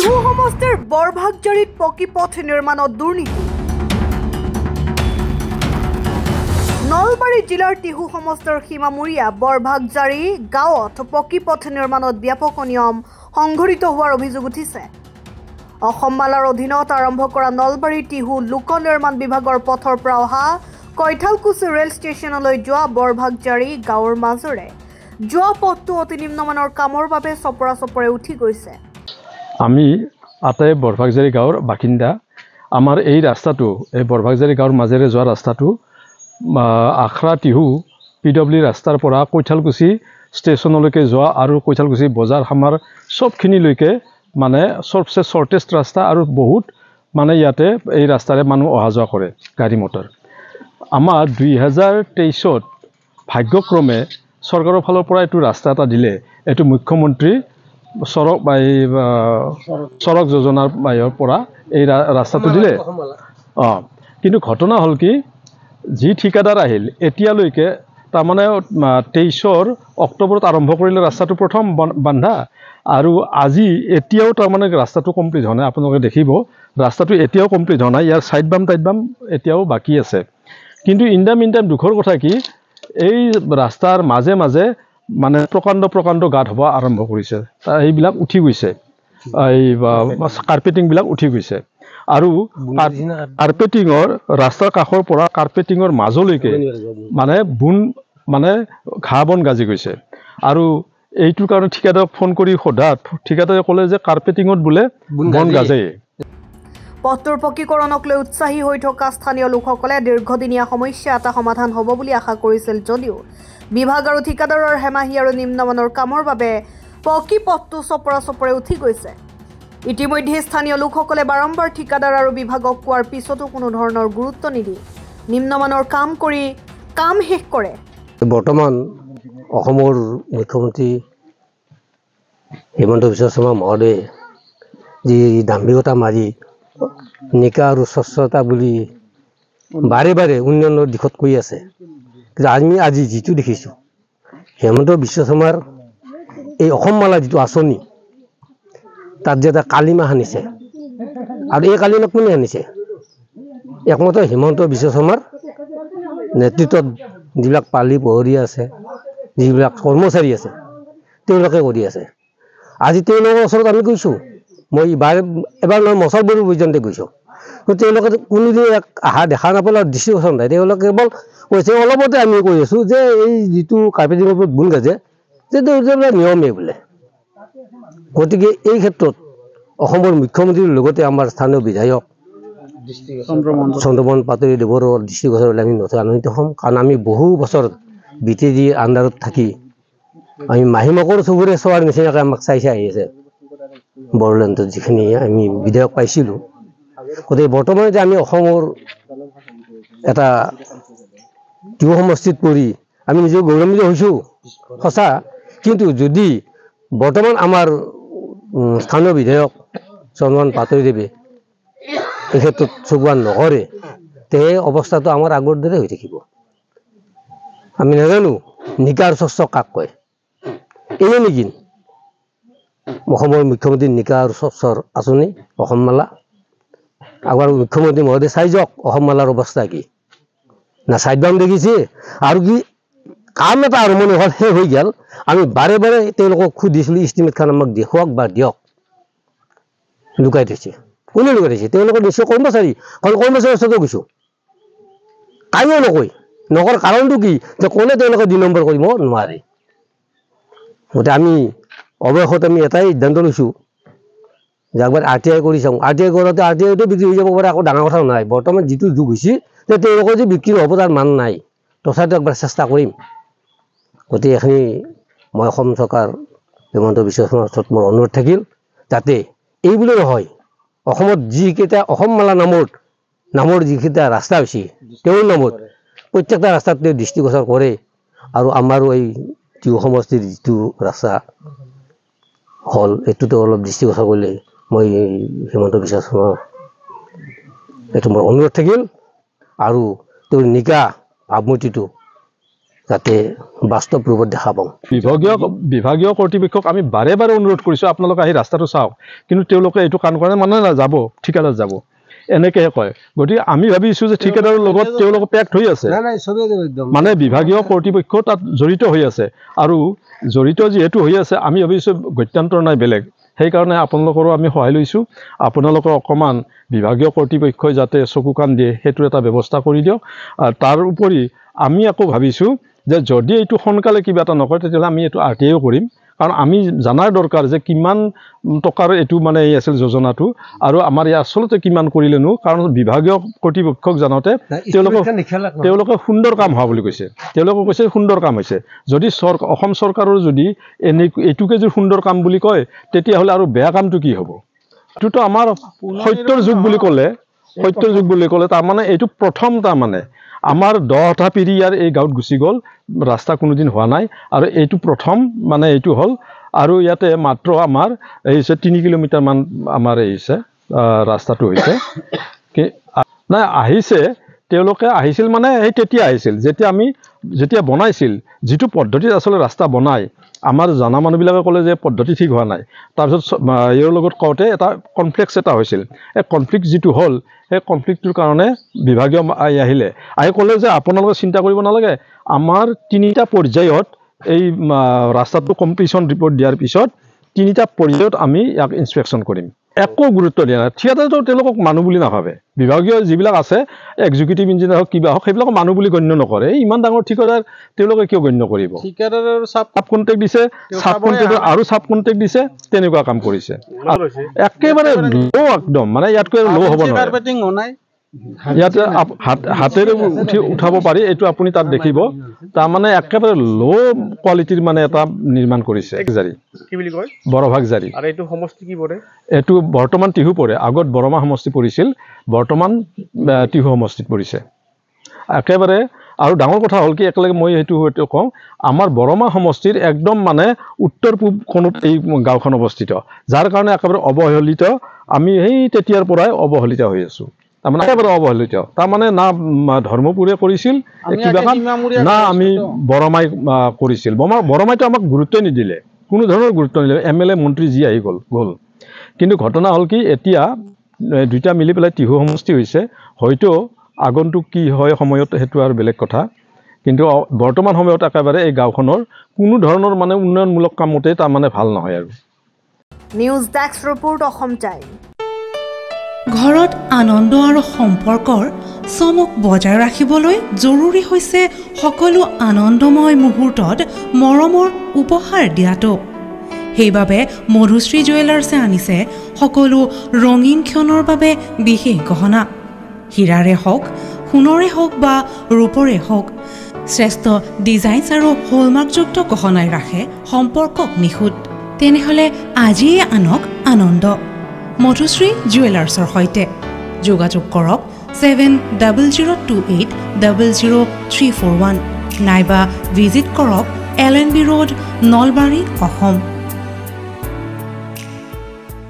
টিহু সমষ্টিৰ বৰভাগজাৰীত পকী পথ নিৰ্মাণত দুৰ্নীতি। নলবাৰী জিলাৰ টিহু সমষ্টিৰ সীমামূৰীয়া বৰভাগজাৰী গাঁৱত পকী পথ নিৰ্মাণত ব্যাপক অনিয়ম সংঘটিত হোৱাৰ অভিযোগ উঠিছে। অসম মালাৰ অধীনত আৰম্ভ কৰা নলবাৰী টিহু লোক নিৰ্মাণ বিভাগৰ পথৰ পৰা অহা কৈঠালকুছি ৰেল ষ্টেচনলৈ যোৱা বৰভাগজাৰী গাঁৱৰ মাজেৰে যোৱা পথটো অতি নিম্নমানৰ কামৰ বাবে চপৰে উঠি গৈছে। আমি আটাই বৰভাগজাৰী গাঁৱৰ বাসিন্দা। আমাৰ এই ৰাস্তাটো এই বৰভাগজাৰী গাঁৱৰ মাজেৰে যোৱা ৰাস্তাটো আখৰা টিহু PW ৰাস্তাৰ পৰা কৈঠালকুছি ষ্টেচনলৈকে যোৱা আৰু কৈঠালকুছি বজাৰ সমাৰ সবখিনিলৈকে মানে সবচে শৰ্টেষ্ট ৰাস্তা আৰু বহুত মানে ইয়াতে এই ৰাস্তাৰে মানুহ অহা যোৱা কৰে গাড়ী মটৰ। আমাৰ 2023ত ভাগ্যক্ৰমে চৰকাৰৰ ফালৰ পৰা এইটো ৰাস্তা এটা দিলে। এইটো মুখ্যমন্ত্ৰী সড়ক যোজনাৰ পৰা এই ৰাস্তাটো দিলে। কিন্তু ঘটনা হ'ল কি, যি ঠিকাদাৰ আহিল এতিয়ালৈকে তাৰমানে 23ৰ অক্টোবৰত আৰম্ভ কৰিলে ৰাস্তাটো প্ৰথম বান্ধা, আৰু আজি এতিয়াও তাৰমানে ৰাস্তাটো কমপ্লিট হোৱা নাই। আপোনালোকে দেখিব ৰাস্তাটো এতিয়াও কমপ্লিট হোৱা নাই, ইয়াৰ চাইড বাম এতিয়াও বাকী আছে। কিন্তু ইন দ্য মিন টাইম দুখৰ কথা কি, এই ৰাস্তাৰ মাজে মাজে মানে প্ৰকাণ্ড গাঁত হ'ব আৰম্ভ কৰিছে। এইবিলাক উঠি গৈছে, এই কাৰ্পেটিংবিলাক উঠি গৈছে, আৰু কাৰ্পেটিঙৰ ৰাস্তাৰ কাষৰ পৰা কাৰ্পেটিঙৰ মাজলৈকে মানে ঘাঁহ বন গাজি গৈছে। আৰু এইটোৰ কাৰণে ঠিকাদাৰক ফোন কৰি সোধাত ঠিকাদাৰে ক'লে যে কাৰ্পেটিঙত বোলে বন গাজে। পথটোৰ পকীকৰণক লৈ উৎসাহী হৈ থকা স্থানীয় লোকসকলে দীৰ্ঘদিনীয়া সমস্যা এটা সমাধান হ'ব বুলি আশা কৰিছিল যদিও বিভাগ আৰু ঠিকাদাৰৰ হেমাহি আৰু নিম্নমানৰ কামৰ বাবে পকী পথটো চপৰে উঠি গৈছে। ইতিমধ্যে স্থানীয় লোকসকলে বাৰম্বাৰ ঠিকাদাৰ আৰু বিভাগক কোৱাৰ পিছতো কোনো ধৰণৰ গুৰুত্ব নিদি নিম্নমানৰ কাম কৰি কাম শেষ কৰে। বৰ্তমান অসমৰ মুখ্যমন্ত্ৰী হিমন্ত বিশ্ব শৰ্মা মহোদয়ে যি দাম্ভিকতা মাৰি নিকা আৰু স্বচ্ছতা বুলি বাৰে উন্নয়নৰ দিশত কৈ আছে। কিন্তু আমি আজি যিটো দেখিছোঁ, হিমন্ত বিশ্ব শৰ্মাৰ এই অসম মালা যিটো আঁচনি, তাত যে এটা কালিমা সানিছে, আৰু এই কালিমা কোনে সানিছে? একমাত্ৰ হিমন্ত বিশ্ব শৰ্মাৰ নেতৃত্বত যিবিলাক পালি পহৰীয়া আছে, যিবিলাক কৰ্মচাৰী আছে, তেওঁলোকে কৰি আছে। আজি তেওঁলোকৰ ওচৰত আমি গৈছোঁ, মই এবাৰ নহয় মছলবৰী পৰ্যন্ত গৈছোঁ। তেওঁলোকে কোনোদিন অহা দেখা নাপালে, দৃষ্টিগোচৰ নাই। তেওঁলোকে কেৱল কৈছে অলপতে আমি কৈ আছোঁ যে এই যিটো কাৰ্পেটিঙৰ ওপৰত বুন গাজে যে তেওঁলোকৰ নিয়মেই বোলে। গতিকে এই ক্ষেত্ৰত অসমৰ মুখ্যমন্ত্ৰীৰ লগতে আমাৰ স্থানীয় বিধায়ক চন্দ্ৰমোহন পাটোৱাৰী দেৱৰ দৃষ্টিগোচৰ আমি নথৈ আনন্দিত হ'ম। কাৰণ আমি বহু বছৰ BTD আণ্ডাৰত থাকি আমি মাহী মকৰ চকুৰে চোৱাৰ নিচিনাকৈ আমাক চাই আহি আছে বড়োলেণ্ডত যিখিনি আমি বিধায়ক পাইছিলোঁ। গতিকে বৰ্তমান যে আমি অসমৰ এটা টিহু সমষ্টিত পৰি আমি নিজে গৌৰৱান্বিত হৈছোঁ সঁচা, কিন্তু যদি বৰ্তমান আমাৰ স্থানীয় বিধায়ক চন্দ্ৰমোহন পাটোৱাৰীদেৱে এই ক্ষেত্ৰত চকুৱান নকৰে, তে অৱস্থাটো আমাৰ আগৰ দৰে হৈ থাকিব। আমি নাজানো নিকাৰ স্বচ্ছ কাক কয়। এনে নেকি অসমৰ মুখ্যমন্ত্ৰী নিকা আৰু স্বচ্ছৰ আঁচনি অসম মালা? আমাৰ মুখ্যমন্ত্ৰী মহোদয় চাই যাওক অসম মালাৰ অৱস্থা কি, না চাইড বাম দেখিছে, আৰু কি কাম এটা আৰম্ভণি হ'ল শেষ হৈ গ'ল। আমি বাৰে তেওঁলোকক সুধিছিলোঁ ইষ্টিমেটখন আমাক দেখুৱাওক বা দিয়ক, লুকাই থৈছে। কোনে লুকাই থৈছে? তেওঁলোকৰ নিশ্চয় কৰ্মচাৰী, কাৰণ কৰ্মচাৰীৰ ওচৰতে গৈছোঁ, কাইও নকৰাৰ কাৰণটো কি যে কোনে তেওঁলোকে 2 নম্বৰ কৰিব নোৱাৰে। গতিকে আমি অৱশেষত আমি এটাই সিদ্ধান্ত লৈছোঁ যে একবাৰ RTI কৰি চাওঁ। RTI কৰোঁতে RTIটো বিক্ৰী হৈ যাব পাৰে, আকৌ ডাঙৰ কথা নাই। বৰ্তমান যিটো যুগ হৈছে যে তেওঁলোকৰ যে বিক্ৰী নহ'ব তাৰ মান নাই, তথাপিতো একবাৰ চেষ্টা কৰিম। গতিকে এইখিনি মই অসম চৰকাৰ হিমন্ত বিশ্ব শৰ্মাৰ ওচৰত মোৰ অনুৰোধ থাকিল যাতে এই বুলি নহয়, অসমত যিকেইটা অসম মালা নামৰ যিকেইটা ৰাস্তা হৈছে তেওঁৰ নামত প্ৰত্যেকটা ৰাস্তাত তেওঁ দৃষ্টিগোচৰ কৰে, আৰু আমাৰো এই টিহু সমষ্টিৰ যিটো ৰাস্তা হ'ল এইটোতো অলপ দৃষ্টিগোচৰ কৰিলে মই হিমন্ত বিশ্ব শৰ্মাৰ এইটো মোৰ অনুৰোধ থাকিল। আৰু তেওঁৰ নিকা ভাৱমূৰ্তিটো যাতে বাস্তৱ ৰূপত দেখা পাওঁ বিভাগীয় কৰ্তৃপক্ষক আমি বাৰে বাৰে অনুৰোধ কৰিছোঁ আপোনালোকে আহি ৰাস্তাটো চাওক কিন্তু তেওঁলোকে এইটো কাম কৰে মানে যাব ঠিকাদাৰ যাব এনেকৈহে কয় গতিকে আমি ভাবিছোঁ যে ঠিকাদাৰৰ লগত তেওঁলোকে পেক্ট হৈ আছে মানে বিভাগীয় কৰ্তৃপক্ষ তাত জড়িত হৈ আছে আৰু জড়িত যিহেতু হৈ আছে আমি ভাবিছোঁ গত্যান্তৰ নাই বেলেগ সেইকাৰণে আপোনালোকৰো আমি সহায় লৈছোঁ আপোনালোকৰ অকণমান বিভাগীয় কৰ্তৃপক্ষই যাতে চকু কাণ দিয়ে সেইটো এটা ব্যৱস্থা কৰি দিয়ক তাৰ উপৰি আমি আকৌ ভাবিছোঁ যে যদি এইটো সোনকালে কিবা এটা নকৰে তেতিয়াহ'লে আমি এইটো RTIও কৰিম কাৰণ আমি জানাৰ দৰকাৰ যে কিমান টকাৰ এইটো মানে এই আছিল যোজনাটো আৰু আমাৰ ইয়াত আচলতে কিমান কৰিলেনো কাৰণ বিভাগীয় কৰ্তৃপক্ষক জানতে তেওঁলোকে সুন্দৰ কাম হোৱা বুলি কৈছে তেওঁলোকে কৈছে সুন্দৰ কাম হৈছে যদি অসম চৰকাৰৰ যদি এইটোকে যদি সুন্দৰ কাম বুলি কয় তেতিয়াহ'লে আৰু বেয়া কামটো কি হ'ব এইটোতো আমাৰ সত্যৰ যুগ বুলি ক'লে তাৰমানে এইটো প্ৰথম তাৰমানে আমাৰ 10টা পিঢ়ি ইয়াৰ এই গাঁৱত গুচি গ'ল ৰাস্তা কোনোদিন হোৱা নাই আৰু এইটো প্ৰথম মানে এইটো হ'ল আৰু ইয়াতে মাত্ৰ আমাৰ এই হৈছে 3 কিলোমিটাৰ মান আমাৰ এই হৈছে ৰাস্তাটো হৈছে নাই আহিছে তেওঁলোকে আহিছিল মানে এই তেতিয়া আহিছিল যেতিয়া বনাইছিল যিটো পদ্ধতিত আচলতে ৰাস্তা বনাই আমাৰ জানা মানুহবিলাকে ক'লে যে পদ্ধতি ঠিক হোৱা নাই তাৰপিছত ইয়াৰ লগত কওঁতে এটা কনফ্লিক্ট এটা হৈছিল এই কনফ্লিক্ট যিটো হ'ল সেই কনফ্লিক্টটোৰ কাৰণে বিভাগীয় আহিলে আহি ক'লে যে আপোনালোকে চিন্তা কৰিব নালাগে আমাৰ 3টা পৰ্যায়ত এই ৰাস্তাটো কমপ্লিশ্যন ৰিপৰ্ট দিয়াৰ পিছত 3টা পৰ্যায়ত আমি ইয়াক ইনস্পেকশ্যন কৰিম একো গুৰুত্ব দিয়া নাই ঠিকাদাৰটো তেওঁলোকক মানুহ বুলি নাভাবে বিভাগীয় যিবিলাক আছে এক্সিকিউটিভ ইঞ্জিনিয়াৰ হওক কিবা হওক সেইবিলাক মানুহ বুলি গণ্য নকৰে ইমান ডাঙৰ ঠিকাদাৰ তেওঁলোকে কিয় গণ্য কৰিব ঠিকাদাৰৰ সাব কন্ট্ৰেক্ট দিছে সাব কন্ট্ৰেক্টৰ আৰু সাব কন্ট্ৰেক্ট দিছে তেনেকুৱা কাম কৰিছে একেবাৰে লো একদম মানে ইয়াতকৈ লো হ'ব নোৱাৰে ইয়াতে হাতেৰে উঠাব পাৰি এইটো আপুনি তাত দেখিব তাৰমানে একেবাৰে লো কোৱালিটিৰ মানে এটা নিৰ্মাণ কৰিছে জাৰি কি বুলি কয় বৰভাগ জাৰি আৰু এইটো সমষ্টি কি পৰে এইটো বৰ্তমান টিহু পৰে আগত বৰমা সমষ্টি পৰিছিল বৰ্তমান টিহু সমষ্টিত পৰিছে একেবাৰে আৰু ডাঙৰ কথা হ'ল কি একেলগে মই এইটো কওঁ আমাৰ বৰমা সমষ্টিৰ একদম মানে উত্তৰ পূব কোণত এই গাঁওখন অৱস্থিত যাৰ কাৰণে একেবাৰে অৱহেলিত আমি সেই তেতিয়াৰ পৰাই অৱহেলিত হৈ আছো তাৰমানে একেবাৰে অৱহেলিত তাৰমানে না ধৰ্মপুৰে কৰিছিল কিবা কাম না আমি বৰমাই কৰিছিল বৰমাইটো আমাক গুৰুত্বই নিদিলে কোনো ধৰণৰ গুৰুত্ব নিদিলে MLA মন্ত্ৰী যি আহি গ'ল কিন্তু ঘটনা হ'ল কি এতিয়া দুইটা মিলি পেলাই টিহু সমষ্টি হৈছে হয়তো আগন্তুক কি হয় সময়ত সেইটো আৰু বেলেগ কথা কিন্তু বৰ্তমান সময়ত একেবাৰে এই গাঁওখনৰ কোনো ধৰণৰ মানে উন্নয়নমূলক কামতে তাৰমানে ভাল নহয় আৰু news desk report Assam time ঘৰত আনন্দ আৰু সম্পৰ্কৰ চমক বজাই ৰাখিবলৈ জৰুৰী হৈছে সকলো আনন্দময় মুহূৰ্তত মৰমৰ উপহাৰ দিয়াটো সেইবাবে মধুশ্ৰী জুৱেলাৰ্ছে আনিছে সকলো ৰঙীন ক্ষণৰ বাবে বিশেষ গহনা হীৰাৰে হওক সোণৰে হওক বা ৰূপৰে হওক শ্ৰেষ্ঠ ডিজাইনছ আৰু হলমাৰ্কযুক্ত গহনাই ৰাখে সম্পৰ্কক নিখুঁত তেনেহ'লে আজিয়ে আনক আনন্দ মধুশ্ৰী জুৱেলাৰ্ছৰ সৈতে যোগাযোগ কৰক 7002800341 নাইবা ভিজিট কৰক LNB ৰোড নলবাৰী অসম